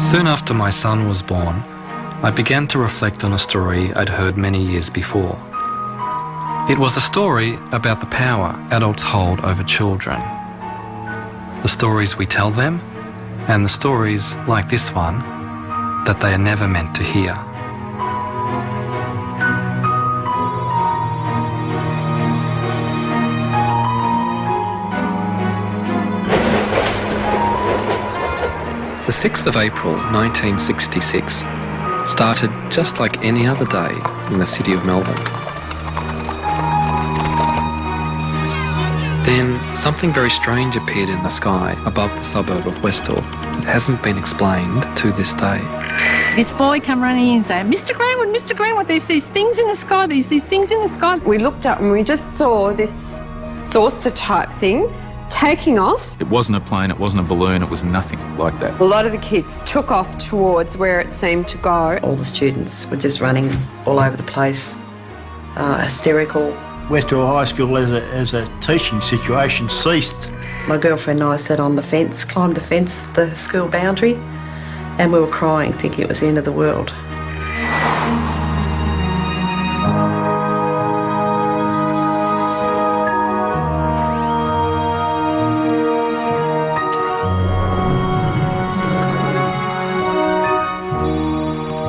Soon after my son was born, I began to reflect on a story I'd heard many years before. It was a story about the power adults hold over children. The stories we tell them, and the stories, like this one, that they are never meant to hear. The 6th of April 1966 started just like any other day in the city of Melbourne. Then something very strange appeared in the sky above the suburb of Westall. It hasn't been explained to this day. This boy come running in and say, Mr. Greenwood, there's these things in the sky, these things in the sky. We looked up and we just saw this saucer type thing taking off. It wasn't a plane, it wasn't a balloon, it was nothing like that. A lot of the kids took off towards where it seemed to go. All the students were just running all over the place, hysterical. Westall High School as a teaching situation ceased. My girlfriend and I sat on the fence, climbed the fence, the school boundary, and we were crying, thinking it was the end of the world.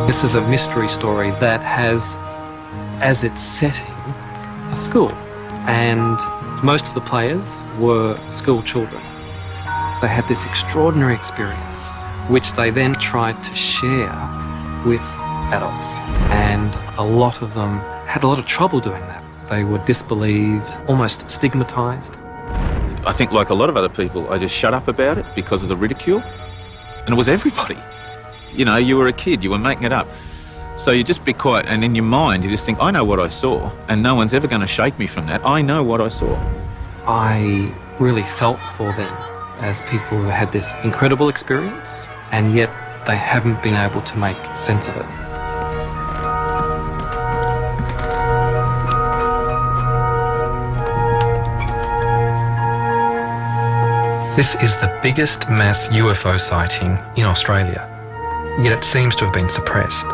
This is a mystery story that has, as its setting, a school. And most of the players were school children. They had this extraordinary experience, which they then tried to share with adults. And a lot of them had a lot of trouble doing that. They were disbelieved, almost stigmatised. I think, like a lot of other people, I just shut up about it because of the ridicule. And it was everybody. You know, you were a kid, you were making it up. So you just be quiet, and in your mind you just think, I know what I saw, and no one's ever going to shake me from that. I know what I saw. I really felt for them as people who had this incredible experience, and yet they haven't been able to make sense of it. This is the biggest mass UFO sighting in Australia, yet it seems to have been suppressed,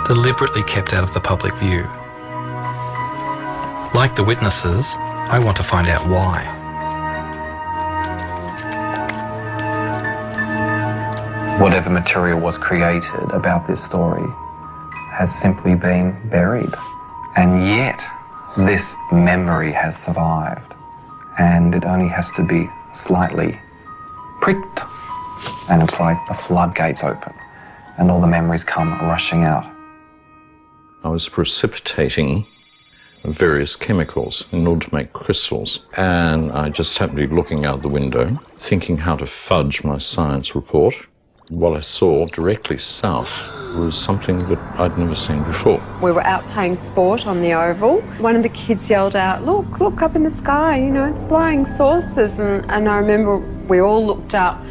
deliberately kept out of the public view. Like the witnesses, I want to find out why. Whatever material was created about this story has simply been buried. And yet, this memory has survived. And it only has to be slightly pricked, and it's like the floodgates open, and all the memories come rushing out. I was precipitating various chemicals in order to make crystals, and I just happened to be looking out the window, thinking how to fudge my science report. What I saw directly south was something that I'd never seen before. We were out playing sport on the oval. One of the kids yelled out, look up in the sky, you know, it's flying saucers. And I remember we all looked up,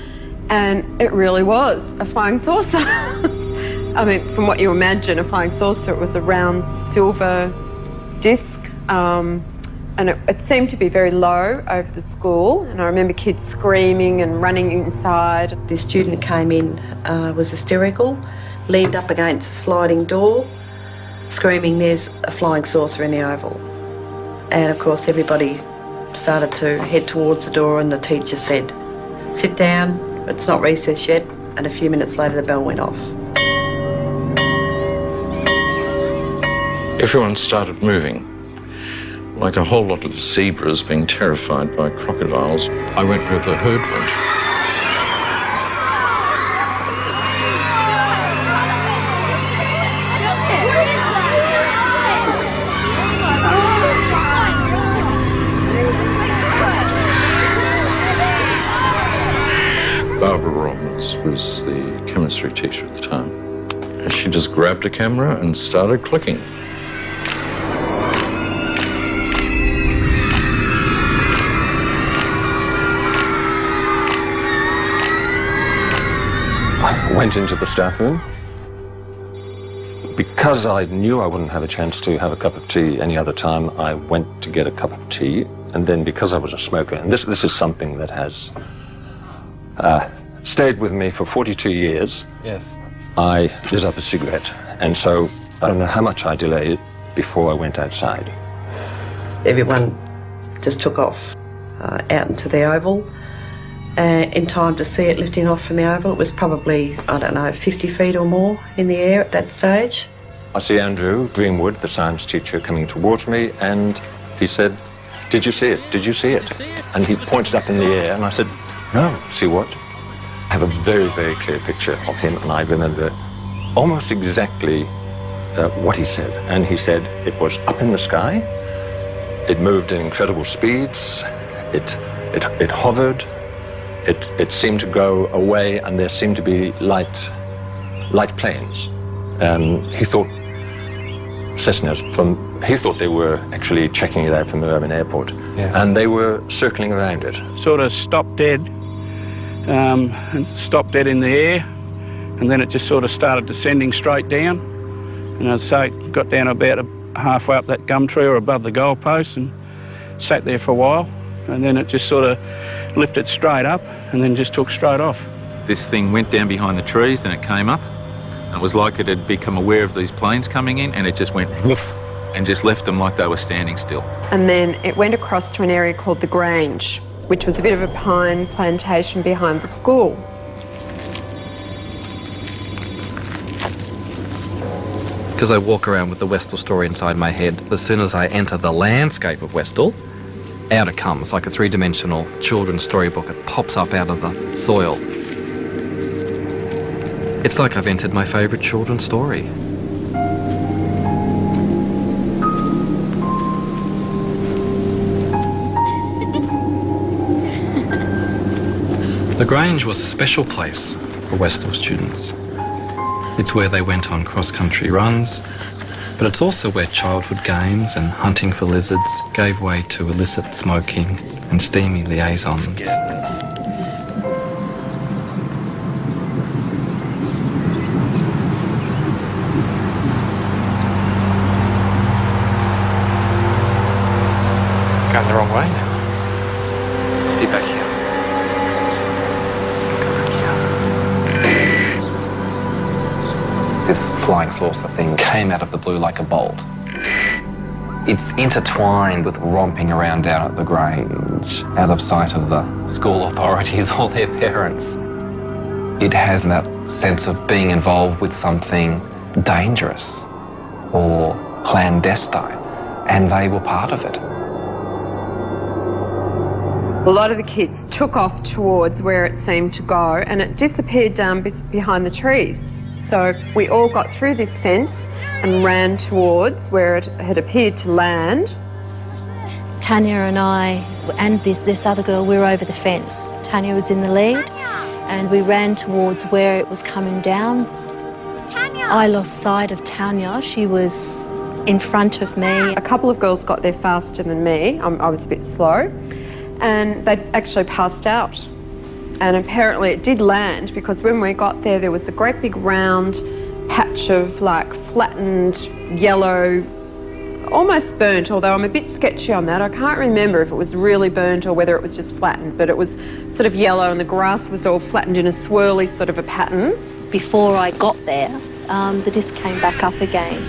and it really was a flying saucer. I mean, from what you imagine, a flying saucer, it was a round silver disc, and it seemed to be very low over the school, and I remember kids screaming and running inside. This student came in, was hysterical, leaned up against a sliding door, screaming, there's a flying saucer in the oval. And of course everybody started to head towards the door, and the teacher said, sit down, it's not recess yet, and a few minutes later the bell went off. Everyone started moving, like a whole lot of zebras being terrified by crocodiles. I went where the herd went. Barbara Robbins was the chemistry teacher at the time. And she just grabbed a camera and started clicking. I went into the staff room. Because I knew I wouldn't have a chance to have a cup of tea any other time, I went to get a cup of tea. And then because I was a smoker, and this is something that has stayed with me for 42 years. Yes. I lit up a cigarette, and so I don't know how much I delayed before I went outside. Everyone just took off out into the oval. In time to see it lifting off from the oval, it was probably, I don't know, 50 feet or more in the air at that stage. I see Andrew Greenwood, the science teacher, coming towards me, and he said, "Did you see it? Did you see it?" And he pointed up in the air, and I said, "No, see what?" I have a very, very clear picture of him, and I remember almost exactly what he said. And he said it was up in the sky, it moved at incredible speeds, it hovered, it seemed to go away, and there seemed to be light planes. He thought Cessnas he thought they were actually checking it out from the Melbourne airport, and they were circling around it. Sort of stopped dead, and stopped dead in the air, and then it just sort of started descending straight down. And I'd say it got down about halfway up that gum tree or above the goalpost and sat there for a while, and then it just sort of lifted straight up and then just took straight off. This thing went down behind the trees, then it came up, and it was like it had become aware of these planes coming in, and it just went woof and just left them like they were standing still. And then it went across to an area called the Grange, which was a bit of a pine plantation behind the school. Because I walk around with the Westall story inside my head, as soon as I enter the landscape of Westall, out it comes like a three-dimensional children's storybook. It pops up out of the soil. It's like I've entered my favourite children's story. The Grange was a special place for Westall students. It's where they went on cross-country runs, but it's also where childhood games and hunting for lizards gave way to illicit smoking and steamy liaisons. Going the wrong way now. Let's be back here. This flying saucer thing came out of the blue like a bolt. It's intertwined with romping around down at the Grange, out of sight of the school authorities or their parents. It has that sense of being involved with something dangerous or clandestine, and they were part of it. A lot of the kids took off towards where it seemed to go, and it disappeared down behind the trees. So we all got through this fence and ran towards where it had appeared to land. Tanya and I and this other girl, we were over the fence. Tanya was in the lead, and we ran towards where it was coming down. I lost sight of Tanya. She was in front of me. A couple of girls got there faster than me. I was a bit slow, and they actually passed out. And apparently it did land, because when we got there, there was a great big round patch of like flattened yellow, almost burnt, although I'm a bit sketchy on that. I can't remember if it was really burnt or whether it was just flattened, but it was sort of yellow, and the grass was all flattened in a swirly sort of a pattern. Before I got there, the disc came back up again,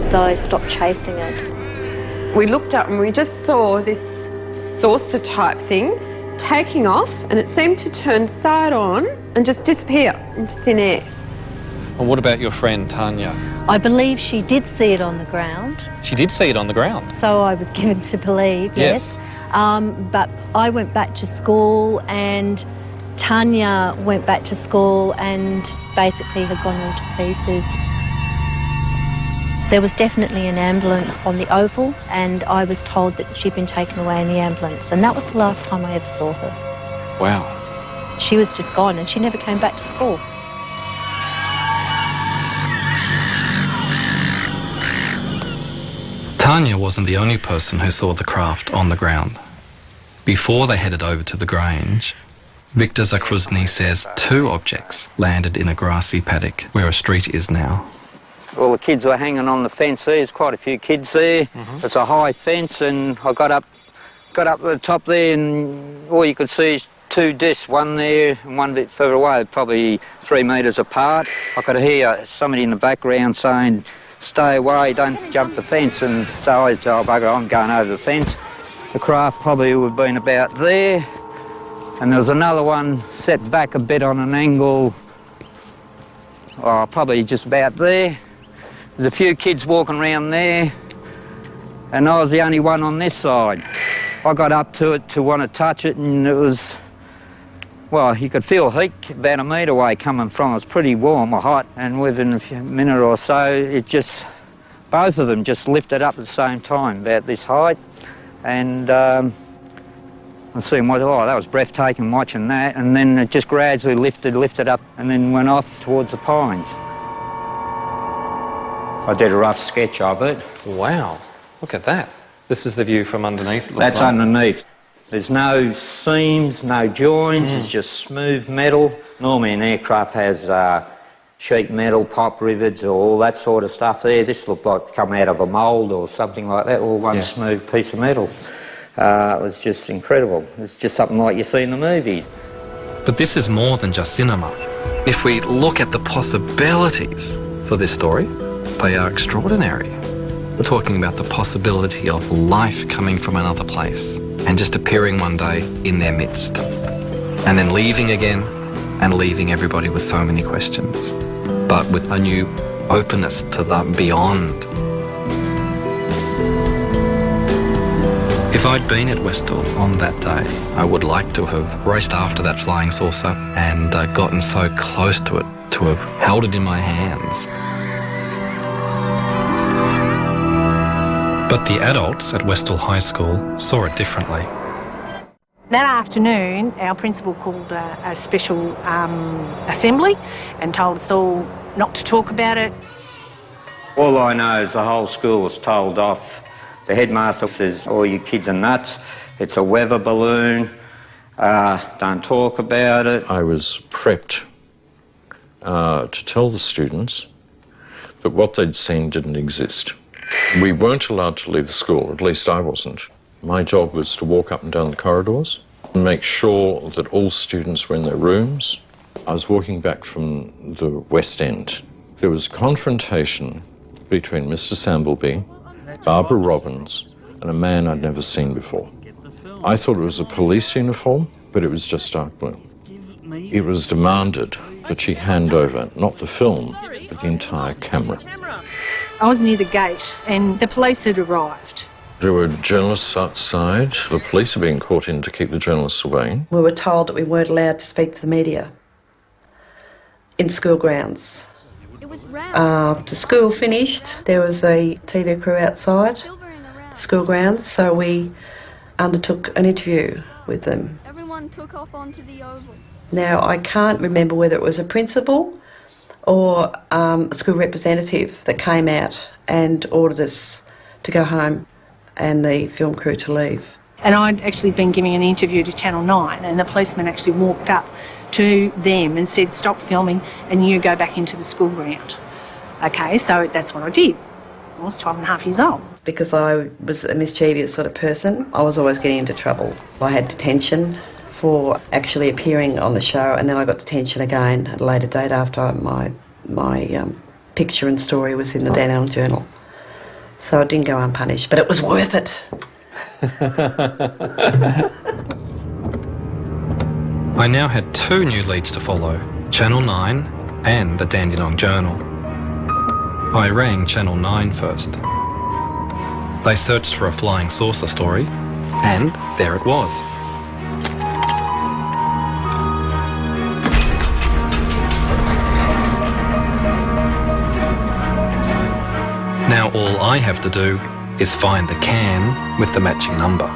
so I stopped chasing it. We looked up and we just saw this saucer type thing taking off, and it seemed to turn side on and just disappear into thin air. Well, what about your friend Tanya? I believe she did see it on the ground. She did see it on the ground? So I was given to believe, yes. But I went back to school, and Tanya went back to school and basically had gone all to pieces. There was definitely an ambulance on the oval, and I was told that she'd been taken away in the ambulance, and that was the last time I ever saw her. Wow. She was just gone, and she never came back to school. Tanya wasn't the only person who saw the craft on the ground. Before they headed over to the Grange, Victor Zakruzny says 2 objects landed in a grassy paddock where a street is now. Well, the kids were hanging on the fence there. There's quite a few kids there. It's a high fence, and I got up to the top there, and all you could see is two discs, one there and one a bit further away, probably 3 metres apart. I could hear somebody in the background saying, "Stay away, don't jump the fence," and so I said, "Oh, bugger, I'm going over the fence." The craft probably would have been about there, and there was another one set back a bit on an angle, probably just about there. There's a few kids walking around there, and I was the only one on this side. I got up to it to want to touch it, and it was, well, you could feel heat about a metre away coming from. It was pretty warm or hot, and within a minute or so, it just, both of them just lifted up at the same time, about this height. And I seen, oh, that was breathtaking watching that, and then it just gradually lifted up, and then went off towards the pines. I did a rough sketch of it. Wow, look at that. This is the view from underneath. That's like underneath. There's no seams, no joints, it's just smooth metal. Normally an aircraft has sheet metal, pop rivets, or all that sort of stuff there. This looked like it come out of a mould or something like that, all one smooth piece of metal. It was just incredible. It's just something like you see in the movies. But this is more than just cinema. If we look at the possibilities for this story, they are extraordinary. We're talking about the possibility of life coming from another place and just appearing one day in their midst, and then leaving again and leaving everybody with so many questions, but with a new openness to the beyond. If I'd been at Westall on that day, I would like to have raced after that flying saucer and gotten so close to it, to have held it in my hands. But the adults at Westall High School saw it differently. That afternoon, our principal called a special assembly and told us all not to talk about it. All I know is the whole school was told off. The headmaster says, "All you kids are nuts. It's a weather balloon. Don't talk about it." I was prepped to tell the students that what they'd seen didn't exist. We weren't allowed to leave the school, at least I wasn't. My job was to walk up and down the corridors and make sure that all students were in their rooms. I was walking back from the West End. There was confrontation between Mr. Sambleby, Barbara Robbins, and a man I'd never seen before. I thought it was a police uniform, but it was just dark blue. It was demanded that she hand over not the film, but the entire camera. I was near the gate and the police had arrived. There were journalists outside. The police are being called in to keep the journalists away. We were told that we weren't allowed to speak to the media in school grounds. After school finished, there was a TV crew outside the school grounds, so we undertook an interview with them. Everyone took off onto the oval. Now, I can't remember whether it was a principal or a school representative that came out and ordered us to go home and the film crew to leave. And I'd actually been giving an interview to Channel 9 and the policeman actually walked up to them and said, "Stop filming and you go back into the school ground." Okay, so that's what I did. I was 12 and a half years old. Because I was a mischievous sort of person, I was always getting into trouble. I had detention for actually appearing on the show, and then I got detention again at a later date after my picture and story was in the Dan Allen Journal. So it didn't go unpunished, but it was worth it. I now had two new leads to follow, Channel 9 and the Dandenong Journal. I rang Channel 9 first. They searched for a flying saucer story, and there it was. Now all I have to do is find the can with the matching number.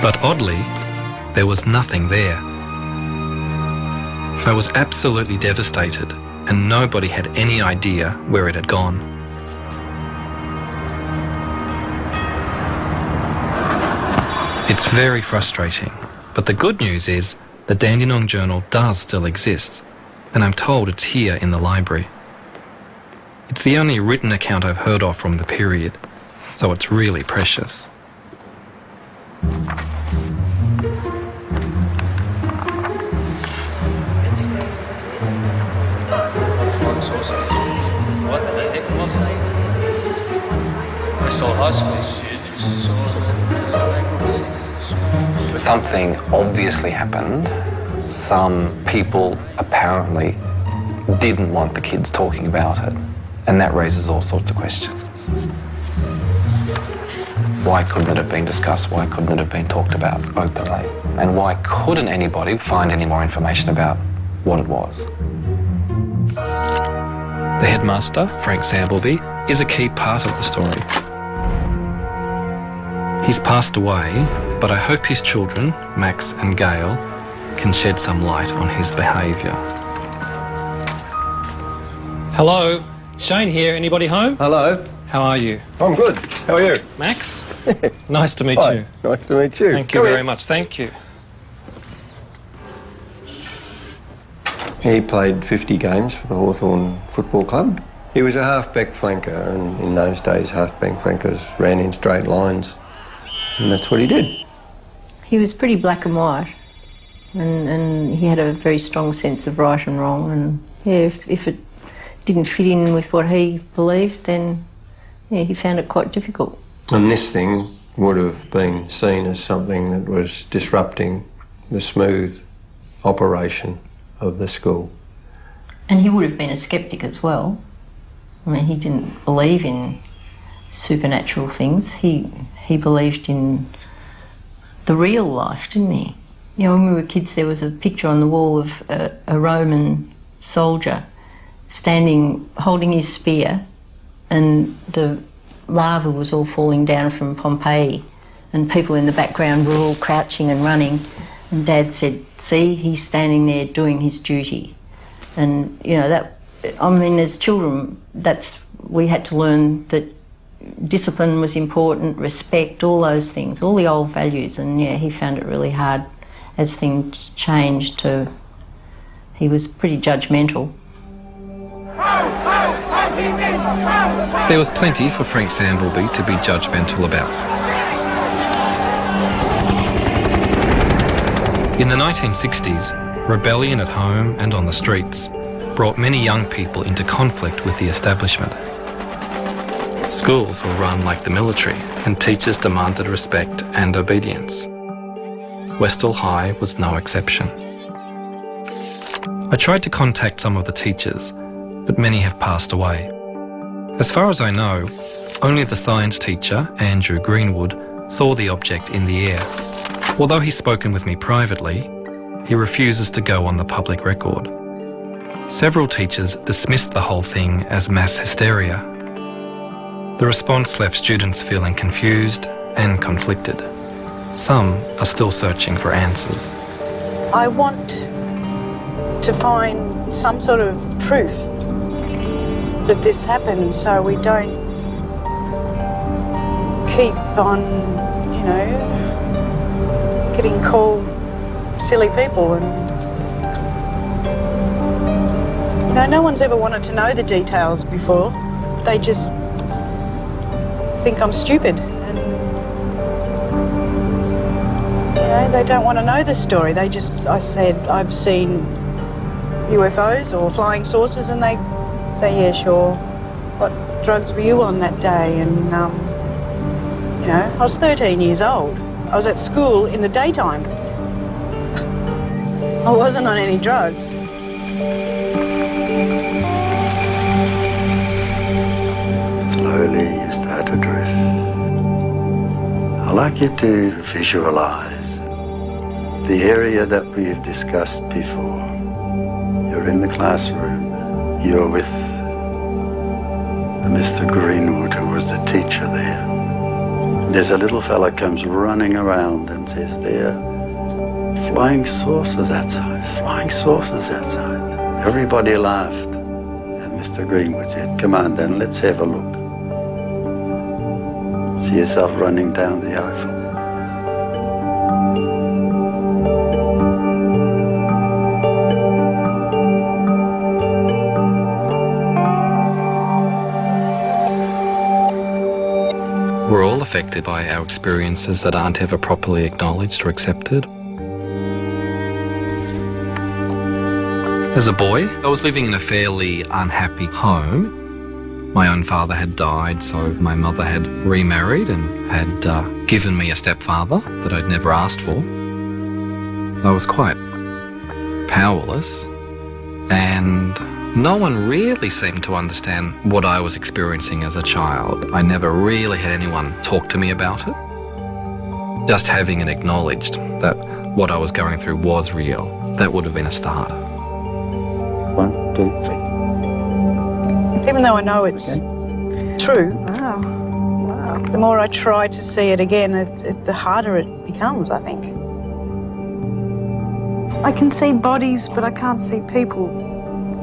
But oddly, there was nothing there. I was absolutely devastated, and nobody had any idea where it had gone. It's very frustrating, but the good news is the Dandenong Journal does still exist, and I'm told it's here in the library. It's the only written account I've heard of from the period, so it's really precious. What the heck was that? Westall High School. Something obviously happened. Some people apparently didn't want the kids talking about it, and that raises all sorts of questions. Why couldn't it have been discussed? Why couldn't it have been talked about openly? And why couldn't anybody find any more information about what it was? The headmaster, Frank Sambleby, is a key part of the story. He's passed away, but I hope his children, Max and Gail, can shed some light on his behaviour. Hello, Shane here. Anybody home? Hello. How are you? I'm good. How are you? Max? Nice to meet Hi. you. Nice to meet you. Thank you very much. Thank you. He played 50 games for the Hawthorn Football Club. He was a half-back flanker, and in those days half-back flankers ran in straight lines, and that's what he did. He was pretty black and white, and he had a very strong sense of right and wrong, and yeah, if it didn't fit in with what he believed, then yeah, he found it quite difficult. And this thing would have been seen as something that was disrupting the smooth operation of the school. And he would have been a sceptic as well. I mean, he didn't believe in supernatural things. He believed in the real life, didn't he? You know, when we were kids, there was a picture on the wall of a Roman soldier standing, holding his spear, and the lava was all falling down from Pompeii, and people in the background were all crouching and running. And Dad said, see, he's standing there doing his duty. And, you know, that, I mean, as children, we had to learn that discipline was important, respect, all those things, all the old values. And, yeah, he found it really hard as things changed he was pretty judgmental. There was plenty for Frank Sambleby to be judgmental about. In the 1960s, rebellion at home and on the streets brought many young people into conflict with the establishment. Schools were run like the military, and teachers demanded respect and obedience. Westall High was no exception. I tried to contact some of the teachers, but many have passed away. As far as I know, only the science teacher, Andrew Greenwood, saw the object in the air. Although he's spoken with me privately, he refuses to go on the public record. Several teachers dismissed the whole thing as mass hysteria. The response left students feeling confused and conflicted. Some are still searching for answers. I want to find some sort of proof that this happened, so we don't keep on, you know, getting called silly people. And, you know, no one's ever wanted to know the details before. They just think I'm stupid, and, you know, they don't want to know the story. I said, I've seen UFOs or flying saucers, and they say, yeah, sure. What drugs were you on that day? And, you know, I was 13 years old. I was at school in the daytime. I wasn't on any drugs. Slowly you start to drift. I'd like you to visualize the area that we've discussed before. You're in the classroom. You're with Mr. Greenwood, who was the teacher there. There's a little fella comes running around and says, there, flying saucers outside, flying saucers outside. Everybody laughed. And Mr. Greenwood said, come on then, let's have a look. See yourself running down the Eiffel. We're all affected by our experiences that aren't ever properly acknowledged or accepted. As a boy, I was living in a fairly unhappy home. My own father had died, so my mother had remarried and had given me a stepfather that I'd never asked for. I was quite powerless, and no one really seemed to understand what I was experiencing as a child. I never really had anyone talk to me about it. Just having it acknowledged that what I was going through was real, that would have been a start. 1, 2, 3. Even though I know it's true, the more I try to see it again, the harder it becomes, I think. I can see bodies, but I can't see people.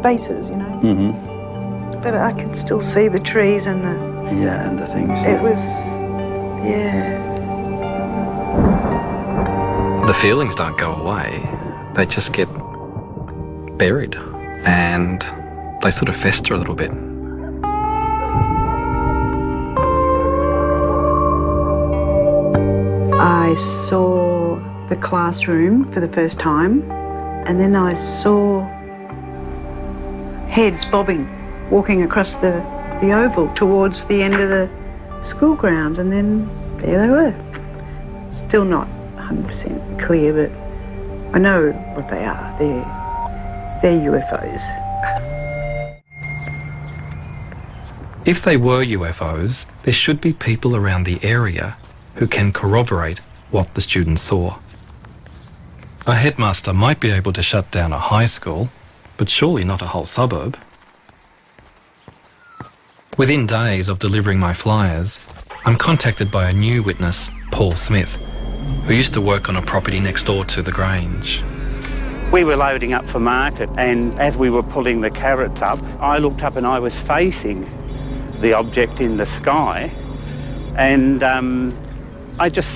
Faces, you know. Mm-hmm. But I can still see the trees and the... Yeah, and the things. It was... yeah. The feelings don't go away. They just get buried and they sort of fester a little bit. I saw the classroom for the first time, and then I saw heads bobbing, walking across the oval towards the end of the school ground, and then there they were. Still not 100% clear, but I know what they are. They're UFOs. If they were UFOs, there should be people around the area who can corroborate what the students saw. A headmaster might be able to shut down a high school, but surely not a whole suburb. Within days of delivering my flyers, I'm contacted by a new witness, Paul Smith, who used to work on a property next door to the Grange. We were loading up for market, and as we were pulling the carrots up, I looked up and I was facing the object in the sky, and I just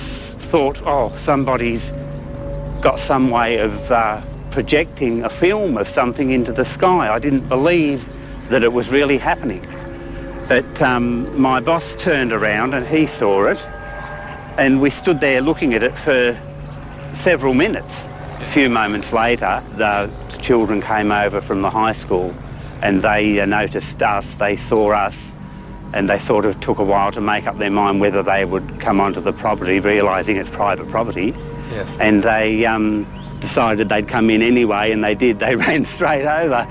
thought, oh, somebody's got some way of projecting a film of something into the sky. I didn't believe that it was really happening. But my boss turned around and he saw it, and we stood there looking at it for several minutes. A few moments later, the children came over from the high school and they noticed us, they saw us, and they sort of took a while to make up their mind whether they would come onto the property, realising it's private property. Yes. And they decided they'd come in anyway, and they did. They ran straight over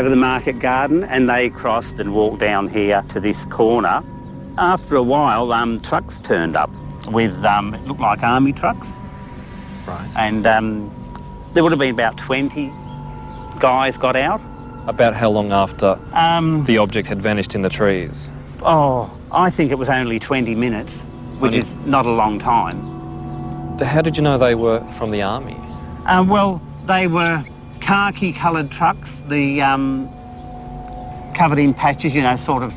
the market garden, and they crossed and walked down here to this corner. After a while, trucks turned up with, it looked like army trucks. Right. And there would have been about 20 guys got out. About how long after the object had vanished in the trees? Oh, I think it was only 20 minutes, which is not a long time. How did you know they were from the army? Well, they were khaki-coloured trucks, the covered in patches, you know, sort of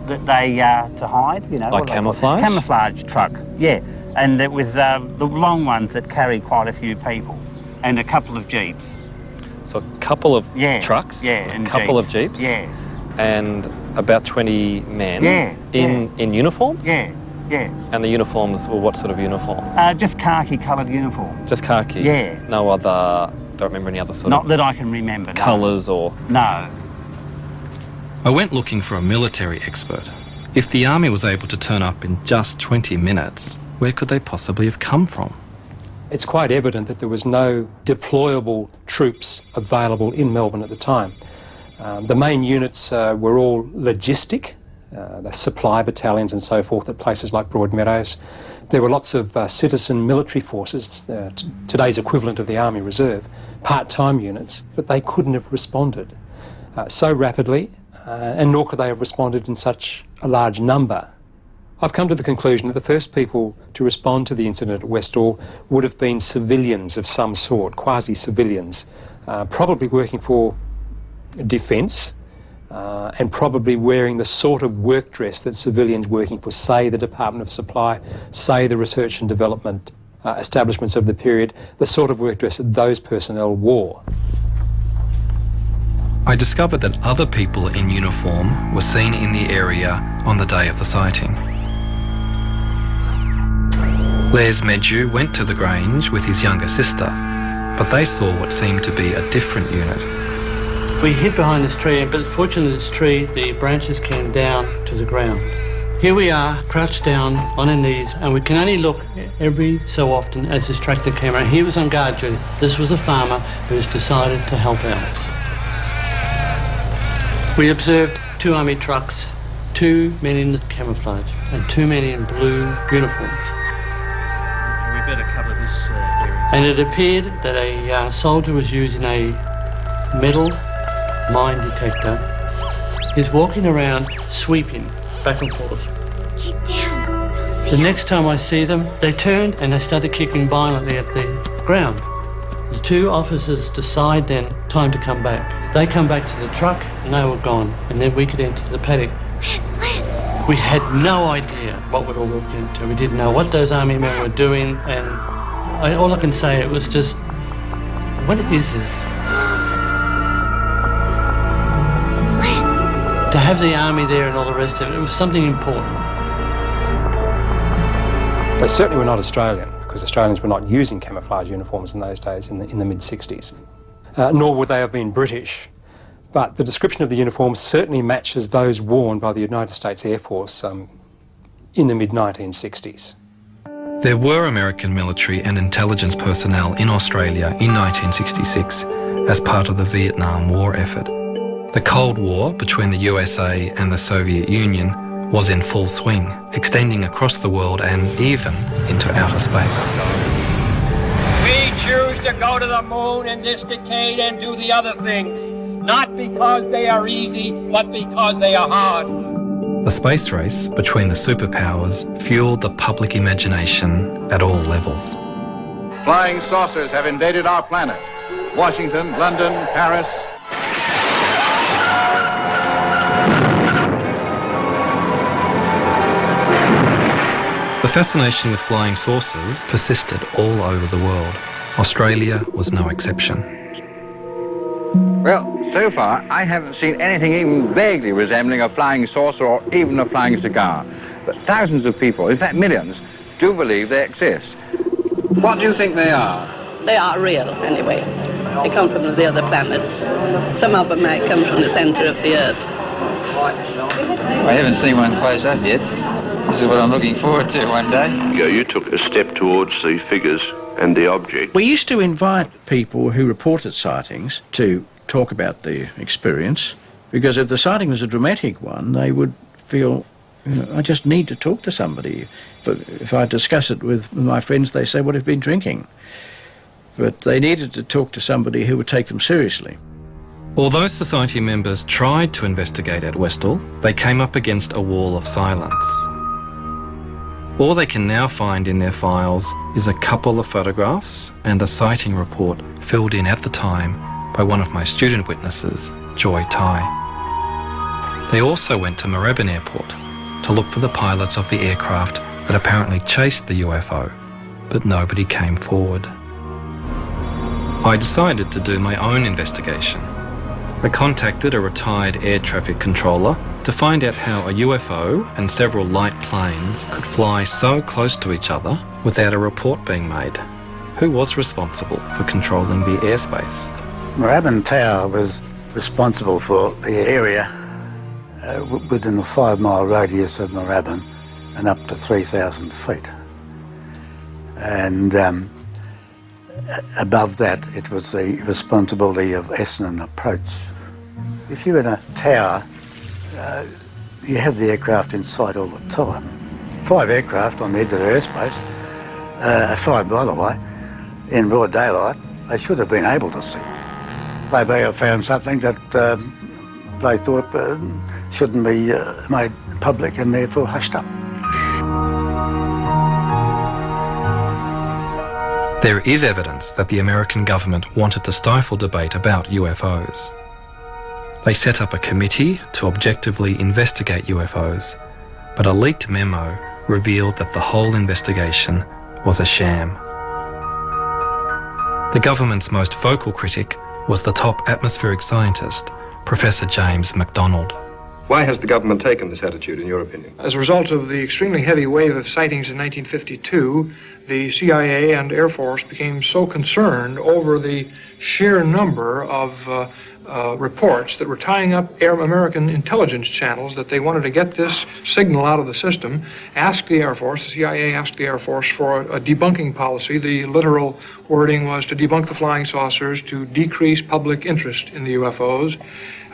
that they to hide, you know. Like camouflage? Camouflage truck, yeah. And it was the long ones that carried quite a few people, and a couple of jeeps. So a couple of trucks, and a couple of jeeps, and about 20 men in uniforms? Yeah. And the uniforms were what sort of uniforms? Just khaki-coloured uniforms. Just khaki? Yeah. No other, don't remember any other sort Not of... that I can remember. Colours or... No. I went looking for a military expert. If the army was able to turn up in just 20 minutes, where could they possibly have come from? It's quite evident that there was no deployable troops available in Melbourne at the time. The main units were all logistic, the supply battalions and so forth at places like Broadmeadows. There were lots of citizen military forces, today's equivalent of the Army Reserve, part-time units, but they couldn't have responded so rapidly, and nor could they have responded in such a large number. I've come to the conclusion that the first people to respond to the incident at Westall would have been civilians of some sort, quasi-civilians, probably working for defence, and probably wearing the sort of work dress that civilians working for, say, the Department of Supply, say, the research and development establishments of the period, the sort of work dress that those personnel wore. I discovered that other people in uniform were seen in the area on the day of the sighting. Les Medju went to the Grange with his younger sister, but they saw what seemed to be a different unit. We hid behind this tree, but fortunately this tree, the branches came down to the ground. Here we are, crouched down on our knees, and we can only look every so often as this tractor came around. He was on guard duty. This was a farmer who has decided to help out. We observed 2 army trucks, 2 men in camouflage, and 2 men in blue uniforms. We better cover this area. And it appeared that a soldier was using a metal mine detector. He's walking around sweeping back and forth. Keep down. They'll see The next time I see them, they turned and they started kicking violently at the ground. The 2 officers decide then, time to come back. They come back to the truck and they were gone, and then we could enter the paddock. Les. We had no idea what we'd all walked into. We didn't know what those army men were doing, and all I can say, it was just, what is this? To have the army there and all the rest of it, it was something important. They certainly were not Australian, because Australians were not using camouflage uniforms in those days, in the mid-60s. Nor would they have been British. But the description of the uniforms certainly matches those worn by the United States Air Force in the mid-1960s. There were American military and intelligence personnel in Australia in 1966 as part of the Vietnam War effort. The Cold War between the USA and the Soviet Union was in full swing, extending across the world and even into outer space. We choose to go to the moon in this decade and do the other things, not because they are easy, but because they are hard. The space race between the superpowers fueled the public imagination at all levels. Flying saucers have invaded our planet. Washington, London, Paris. The fascination with flying saucers persisted all over the world. Australia was no exception. Well, so far, I haven't seen anything even vaguely resembling a flying saucer or even a flying cigar. But thousands of people, in fact millions, do believe they exist. What do you think they are? They are real, anyway. They come from the other planets. Some of them might come from the centre of the Earth. I haven't seen one close up yet. This is what I'm looking forward to one day. You took a step towards the figures and the object. We used to invite people who reported sightings to talk about their experience, because if the sighting was a dramatic one, they would feel, I just need to talk to somebody. But if I discuss it with my friends, they say, well, I've been drinking. But they needed to talk to somebody who would take them seriously. Although society members tried to investigate at Westall, they came up against a wall of silence. All they can now find in their files is a couple of photographs and a sighting report filled in at the time by one of my student witnesses, Joy Tai. They also went to Moorabbin Airport to look for the pilots of the aircraft that apparently chased the UFO, but nobody came forward. I decided to do my own investigation. I contacted a retired air traffic controller to find out how a UFO and several light planes could fly so close to each other without a report being made. Who was responsible for controlling the airspace? Moorabbin Tower was responsible for the area within a 5-mile radius of Moorabbin and up to 3,000 feet. And above that, it was the responsibility of Essendon Approach. If you're in a tower, you have the aircraft in sight all the time. 5 aircraft on the edge of the airspace, 5 by the way, in broad daylight, they should have been able to see. They may have found something that they thought shouldn't be made public and therefore hushed up. There is evidence that the American government wanted to stifle debate about UFOs. They set up a committee to objectively investigate UFOs, but a leaked memo revealed that the whole investigation was a sham. The government's most vocal critic was the top atmospheric scientist, Professor James MacDonald. Why has the government taken this attitude, in your opinion? As a result of the extremely heavy wave of sightings in 1952, the CIA and Air Force became so concerned over the sheer number of reports that were tying up American intelligence channels that they wanted to get this signal out of the system, asked the Air Force, the CIA asked the Air Force for a debunking policy. The literal wording was to debunk the flying saucers, to decrease public interest in the UFOs.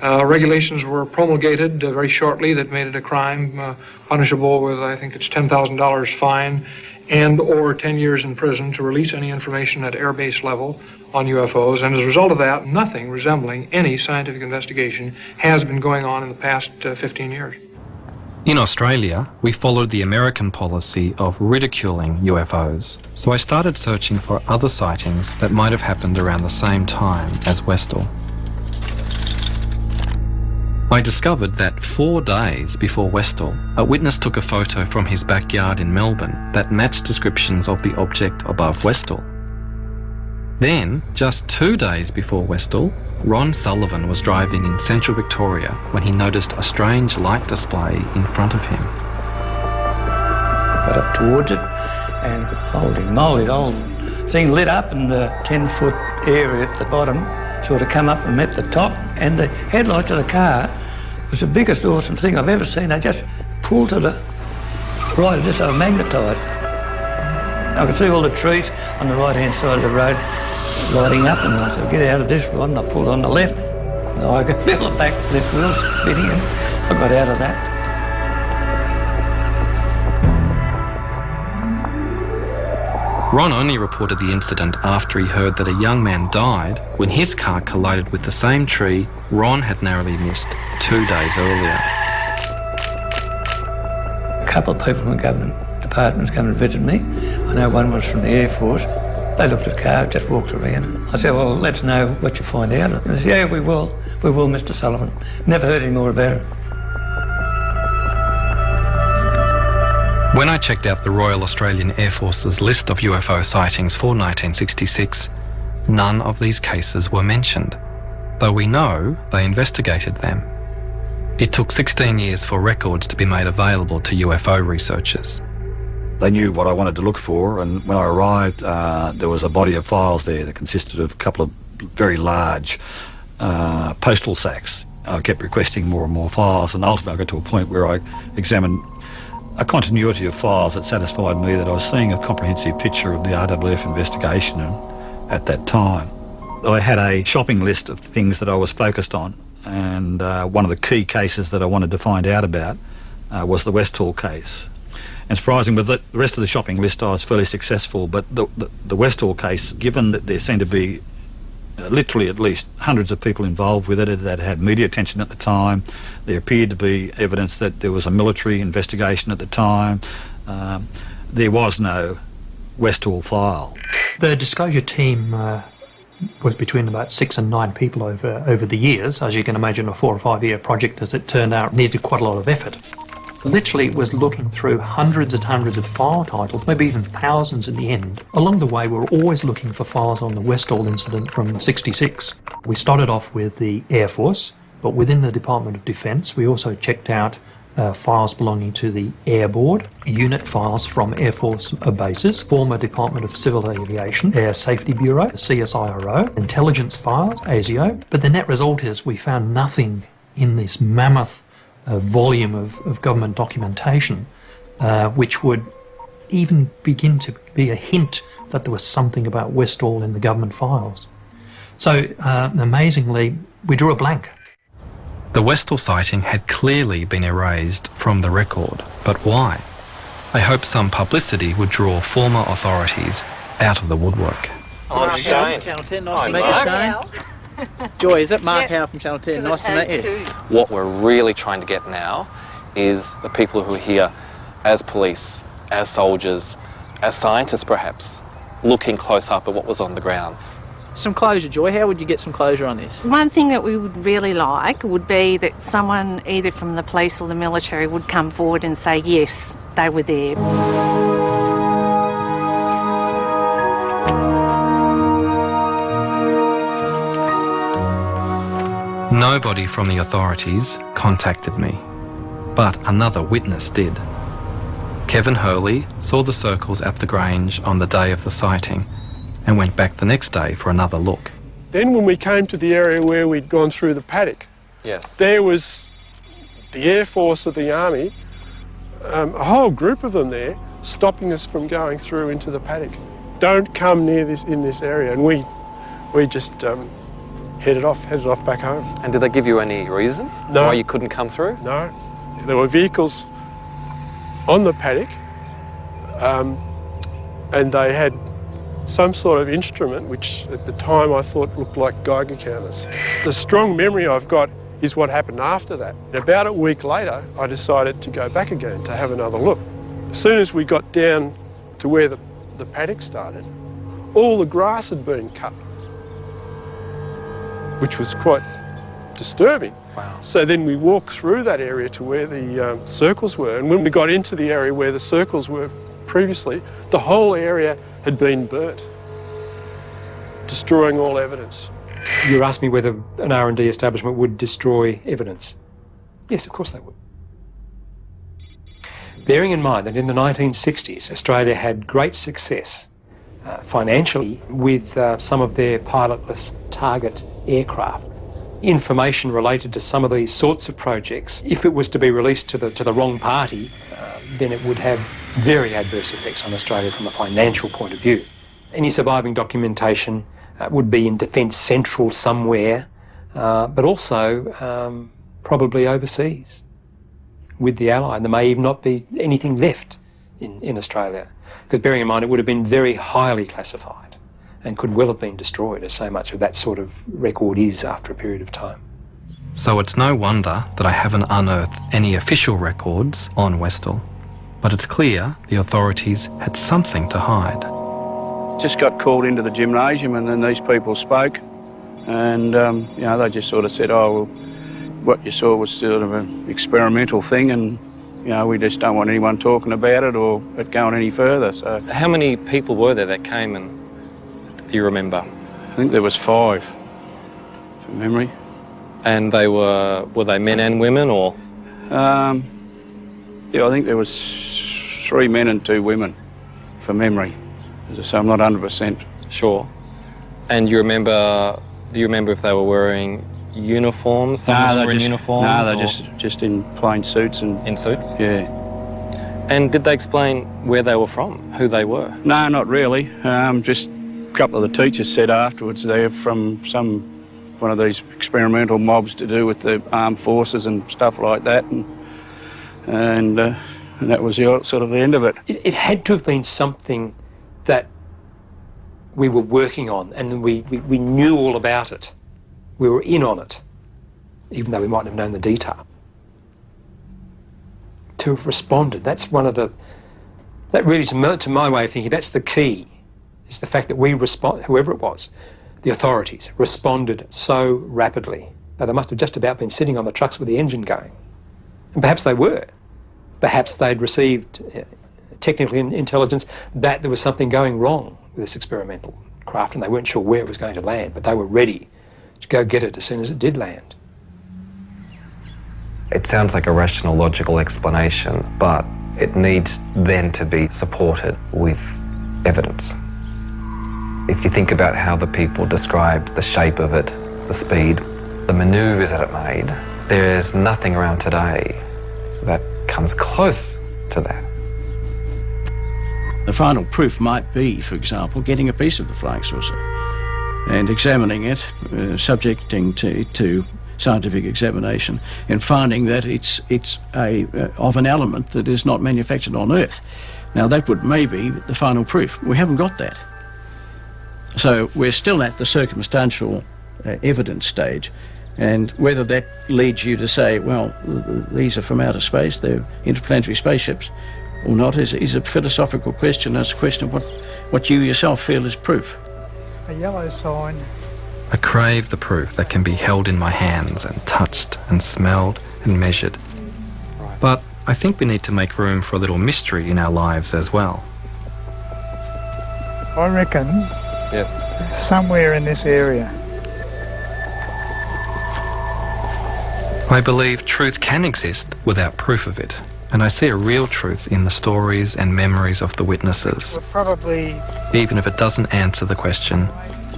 Regulations were promulgated very shortly that made it a crime punishable with, I think it's $10,000 fine and or 10 years in prison to release any information at airbase level on UFOs. And as a result of that, nothing resembling any scientific investigation has been going on in the past 15 years. In Australia, we followed the American policy of ridiculing UFOs, so I started searching for other sightings that might have happened around the same time as Westall. I discovered that 4 days before Westall, a witness took a photo from his backyard in Melbourne that matched descriptions of the object above Westall. Then, just 2 days before Westall, Ron Sullivan was driving in central Victoria when he noticed a strange light display in front of him. Got up towards it and holy moly, the whole thing lit up and the 10-foot area at the bottom sort of come up and met the top, and the headlights of the car was the biggest awesome thing I've ever seen. They just pulled to the right as if they were magnetised. I could see all the trees on the right-hand side of the road lighting up, and I said, get out of this rod, and I pulled on the left. And I could feel the back left wheel spinning, and I got out of that. Ron only reported the incident after he heard that a young man died when his car collided with the same tree Ron had narrowly missed 2 days earlier. A couple of people from government departments come and visit me. I know one was from the Air Force. They looked at the car, just walked around. I said, well, let's know what you find out. And they said, yeah, we will, Mr. Sullivan. Never heard any more about it. When I checked out the Royal Australian Air Force's list of UFO sightings for 1966, none of these cases were mentioned, though we know they investigated them. It took 16 years for records to be made available to UFO researchers. They knew what I wanted to look for, and when I arrived, there was a body of files there that consisted of a couple of very large postal sacks. I kept requesting more and more files, and ultimately I got to a point where I examined a continuity of files that satisfied me that I was seeing a comprehensive picture of the RWF investigation at that time. I had a shopping list of things that I was focused on, and one of the key cases that I wanted to find out about was the Westall case. And surprising, with the rest of the shopping list I was fairly successful, but the Westall case, given that there seemed to be literally at least hundreds of people involved with it that had media attention at the time, there appeared to be evidence that there was a military investigation at the time. There was no Westall file. The disclosure team was between about 6 and 9 people over the years. As you can imagine, a 4 or 5 year project, as it turned out, needed quite a lot of effort. Literally, it was looking through hundreds and hundreds of file titles, maybe even thousands in the end. Along the way, we were always looking for files on the Westall incident from '66. We started off with the Air Force, but within the Department of Defence, we also checked out files belonging to the Air Board, unit files from Air Force bases, former Department of Civil Aviation, Air Safety Bureau, CSIRO, intelligence files, ASIO. But the net result is we found nothing in this mammoth volume of government documentation which would even begin to be a hint that there was something about Westall in the government files. So amazingly, we drew a blank. The Westall sighting had clearly been erased from the record, but why? I hoped some publicity would draw former authorities out of the woodwork. I'm Shane. Channel 10, nice to meet you, Shane. Joy, is that Mark Howe from Channel 10? Nice to meet you. What we're really trying to get now is the people who are here as police, as soldiers, as scientists perhaps, looking close up at what was on the ground. Some closure, Joy. How would you get some closure on this? One thing that we would really like would be that someone either from the police or the military would come forward and say, yes, they were there. Nobody from the authorities contacted me. but another witness did. Kevin Hurley saw the circles at the Grange on the day of the sighting and went back the next day for another look. Then when we came to the area where we'd gone through the paddock, Yes. there was the Air Force of the Army, a whole group of them there, stopping us from going through into the paddock. Don't come near this in this area, and we just headed off back home. And did they give you any reason why you couldn't come through? No. There were vehicles on the paddock, and they had some sort of instrument which at the time I thought looked like Geiger counters. The strong memory I've got is what happened after that. About a week later, I decided to go back again to have another look. As soon as we got down to where the paddock started, all the grass had been cut, which was quite disturbing. Wow. So then we walked through that area to where the circles were, and when we got into the area where the circles were previously, the whole area had been burnt, destroying all evidence. You asked me whether an R&D establishment would destroy evidence. Yes, of course they would. Bearing in mind that in the 1960s, Australia had great success financially with some of their pilotless target aircraft. Information related to some of these sorts of projects, if it was to be released to the wrong party, then it would have very adverse effects on Australia from a financial point of view. Any surviving documentation would be in Defence Central somewhere, but also probably overseas with the Allied. There may even not be anything left in Australia, because bearing in mind it would have been very highly classified and could well have been destroyed, as so much of that sort of record is after a period of time. So it's no wonder that I haven't unearthed any official records on Westall. But it's clear the authorities had something to hide. Just got called into the gymnasium, and then these people spoke, and they just sort of said, oh, well, what you saw was sort of an experimental thing, and we just don't want anyone talking about it or it going any further. So How many people were there that came, and do you remember? I think there was 5, from memory. And they were they men and women, or? Yeah, I think there was 3 men and 2 women, from memory. As I say, I'm not 100%. Sure. And do you remember if they were wearing uniforms? Some of them were in uniforms? No, they're just in plain suits. In suits? Yeah. And did they explain where they were from, who they were? No, not really. Just a couple of the teachers said afterwards they're from one of these experimental mobs to do with the armed forces and stuff like that. And that was sort of the end of it. It had to have been something that we were working on, and we knew all about it. We were in on it, even though we mightn't have known the detail. To have responded, that's one of the... That really, to my way of thinking, that's the key, is the fact that we whoever it was, the authorities, responded so rapidly. Now, they must have just about been sitting on the trucks with the engine going. And perhaps they were. Perhaps they'd received technical intelligence that there was something going wrong with this experimental craft, and they weren't sure where it was going to land, but they were ready to go get it as soon as it did land. It sounds like a rational, logical explanation, but it needs then to be supported with evidence. If you think about how the people described the shape of it, the speed, the manoeuvres that it made, there is nothing around today that comes close to that. The final proof might be, for example, getting a piece of the flying saucer and examining it, subjecting to scientific examination, and finding that it's of an element that is not manufactured on Earth. Now, that would maybe be the final proof. We haven't got that. So we're still at the circumstantial evidence stage, and whether that leads you to say, well, these are from outer space, they're interplanetary spaceships, or not, is a philosophical question. It's a question of what you yourself feel is proof. A yellow sign. I crave the proof that can be held in my hands and touched and smelled and measured. But I think we need to make room for a little mystery in our lives as well. I reckon somewhere in this area. I believe truth can exist without proof of it, and I see a real truth in the stories and memories of the witnesses, Probably even if it doesn't answer the question,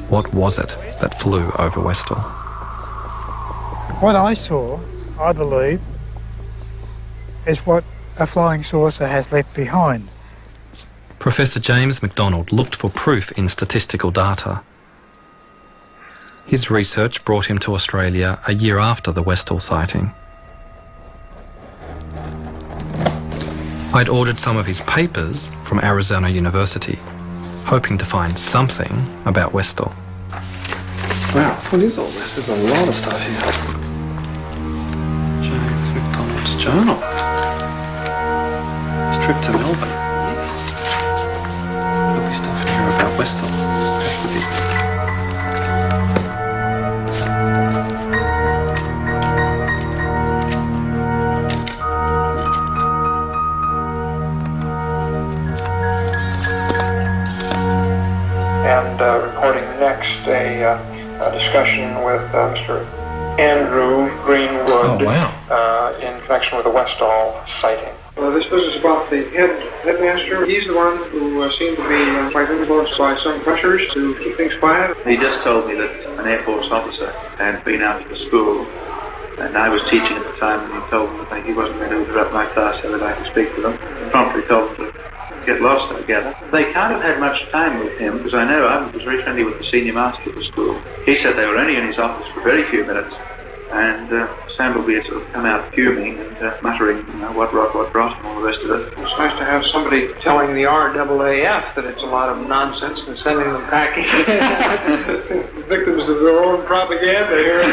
what was it that flew over Westall? what I saw, I believe, is what a flying saucer has left behind. Professor James MacDonald looked for proof in statistical data. His research brought him to Australia a year after the Westall sighting. I'd ordered some of his papers from Arizona University, hoping to find something about Westall. Wow, what is all this? There's a lot of stuff here. James MacDonald's journal. His trip to Melbourne. There'll be stuff in here about Westall. Has to be. And recording next a discussion with Mr. Andrew Greenwood in connection with the Westall sighting. This business about the headmaster, he's the one who seemed to be quite influenced by some pressures to keep things quiet. He just told me that an Air Force officer had been out to the school, and I was teaching at the time, and he told me that he wasn't going to interrupt my class so that I could speak to them. He promptly told them to get lost together. They can't have had much time with him, because I know I was very friendly with the senior master of the school. He said they were only in his office for very few minutes, and Sambleby had sort of come out fuming and muttering, what rot, and all the rest of it. It's nice to have somebody telling the RAAF that it's a lot of nonsense and sending them packing. Victims of their own propaganda here.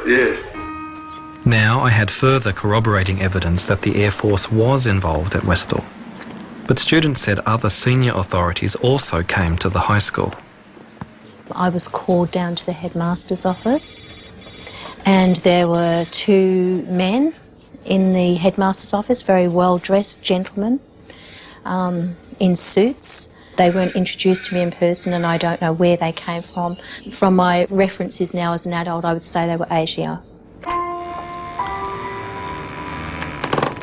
Yes. Now I had further corroborating evidence that the Air Force was involved at Westall. But students said other senior authorities also came to the high school. I was called down to the headmaster's office, and there were two men in the headmaster's office, very well-dressed gentlemen in suits. They weren't introduced to me in person, and I don't know where they came from. From my references now as an adult, I would say they were Asia.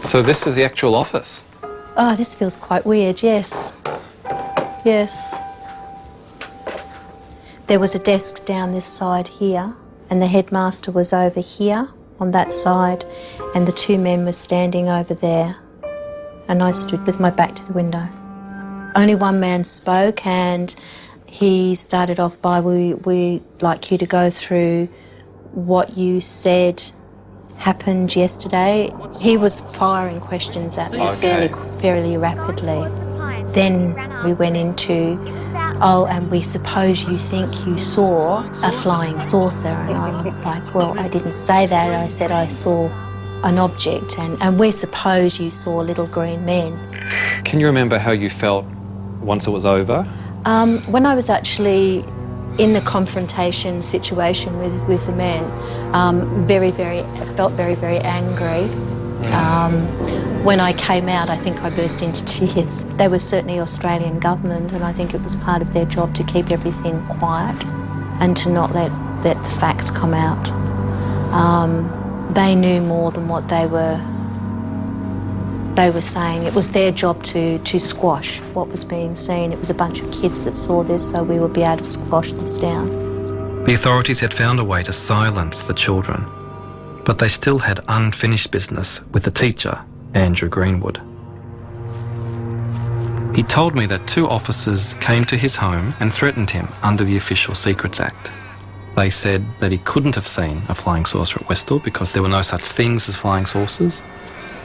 So this is the actual office? Oh, this feels quite weird, yes. Yes. There was a desk down this side here, and the headmaster was over here on that side, and the two men were standing over there, and I stood with my back to the window. Only one man spoke, and he started off by, we'd like you to go through what you said happened yesterday. He was firing questions at me fairly rapidly. Then we went into, oh, and we suppose you think you saw a flying saucer. And I'm like, well, I didn't say that. I said I saw an object, and we suppose you saw little green men. Can you remember how you felt once it was over? When I was actually in the confrontation situation with the men, I felt very, very angry. When I came out, I think I burst into tears. They were certainly Australian government, and I think it was part of their job to keep everything quiet and to not let the facts come out. They knew more than what they were saying. It was their job to squash what was being seen. It was a bunch of kids that saw this, so we would be able to squash this down. The authorities had found a way to silence the children, but they still had unfinished business with the teacher, Andrew Greenwood. He told me that two officers came to his home and threatened him under the Official Secrets Act. They said that he couldn't have seen a flying saucer at Westall because there were no such things as flying saucers.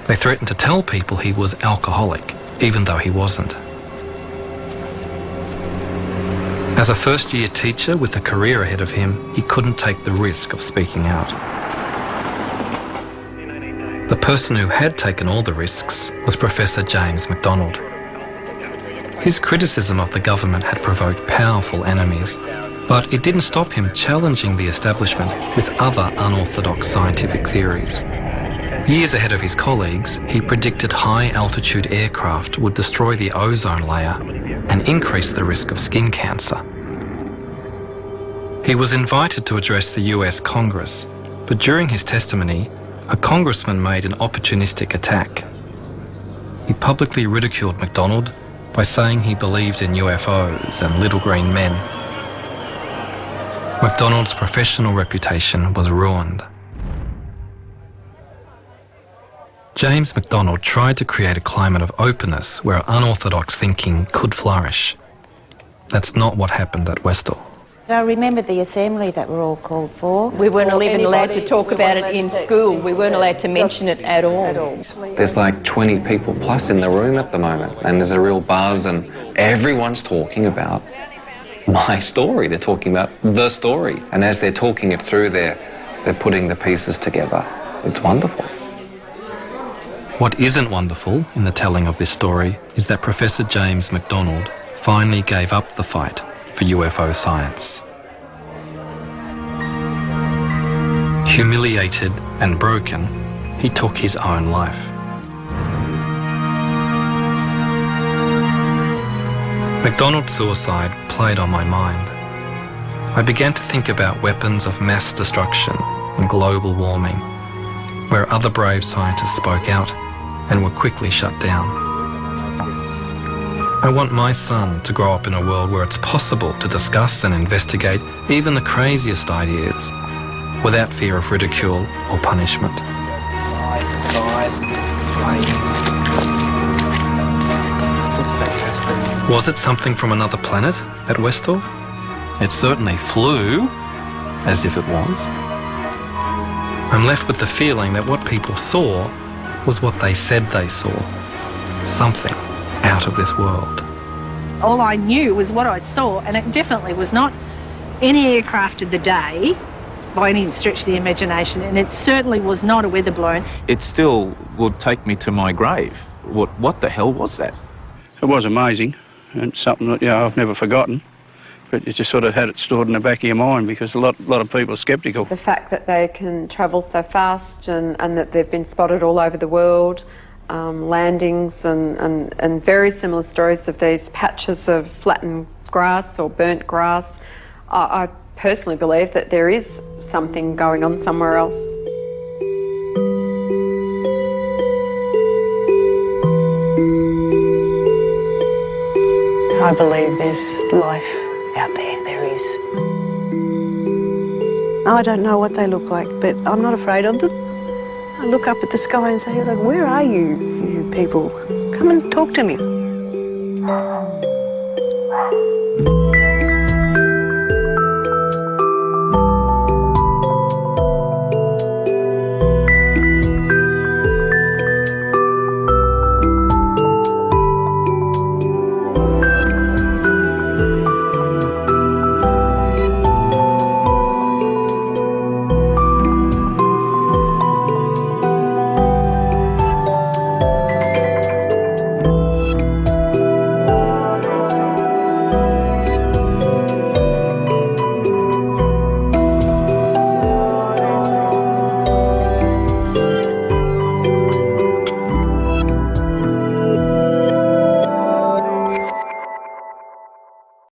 They threatened to tell people he was alcoholic, even though he wasn't. As a first-year teacher with a career ahead of him, he couldn't take the risk of speaking out. The person who had taken all the risks was Professor James MacDonald. His criticism of the government had provoked powerful enemies, but it didn't stop him challenging the establishment with other unorthodox scientific theories. Years ahead of his colleagues, he predicted high-altitude aircraft would destroy the ozone layer and increase the risk of skin cancer. He was invited to address the US Congress, but during his testimony, a congressman made an opportunistic attack. He publicly ridiculed MacDonald by saying he believed in UFOs and little green men. MacDonald's professional reputation was ruined. James MacDonald tried to create a climate of openness where unorthodox thinking could flourish. That's not what happened at Westall. I remember the assembly that we're all called for. We weren't even allowed to talk about it in school. We weren't allowed to mention it at all. There's like 20 people plus in the room at the moment, and there's a real buzz, and everyone's talking about my story. They're talking about the story. And as they're talking it through, they're putting the pieces together. It's wonderful. What isn't wonderful in the telling of this story is that Professor James MacDonald finally gave up the fight for UFO science. Humiliated and broken, he took his own life. MacDonald's suicide played on my mind. I began to think about weapons of mass destruction and global warming, where other brave scientists spoke out and were quickly shut down. I want my son to grow up in a world where it's possible to discuss and investigate even the craziest ideas without fear of ridicule or punishment. Side to side, sway. Looks fantastic. Was it something from another planet at Westall? It certainly flew, as if it was. I'm left with the feeling that what people saw was what they said they saw. Something out of this world. All I knew was what I saw, and it definitely was not any aircraft of the day by any stretch of the imagination, and it certainly was not a weather balloon. It still would take me to my grave. What the hell was that? It was amazing, and something that I've never forgotten. But you just sort of had it stored in the back of your mind because a lot of people are sceptical. The fact that they can travel so fast and that they've been spotted all over the world, landings and very similar stories of these patches of flattened grass or burnt grass. I personally believe that there is something going on somewhere else. I believe there's life out there. There is. I don't know what they look like, but I'm not afraid of them. I look up at the sky and say, like, where are you, you people? Come and talk to me.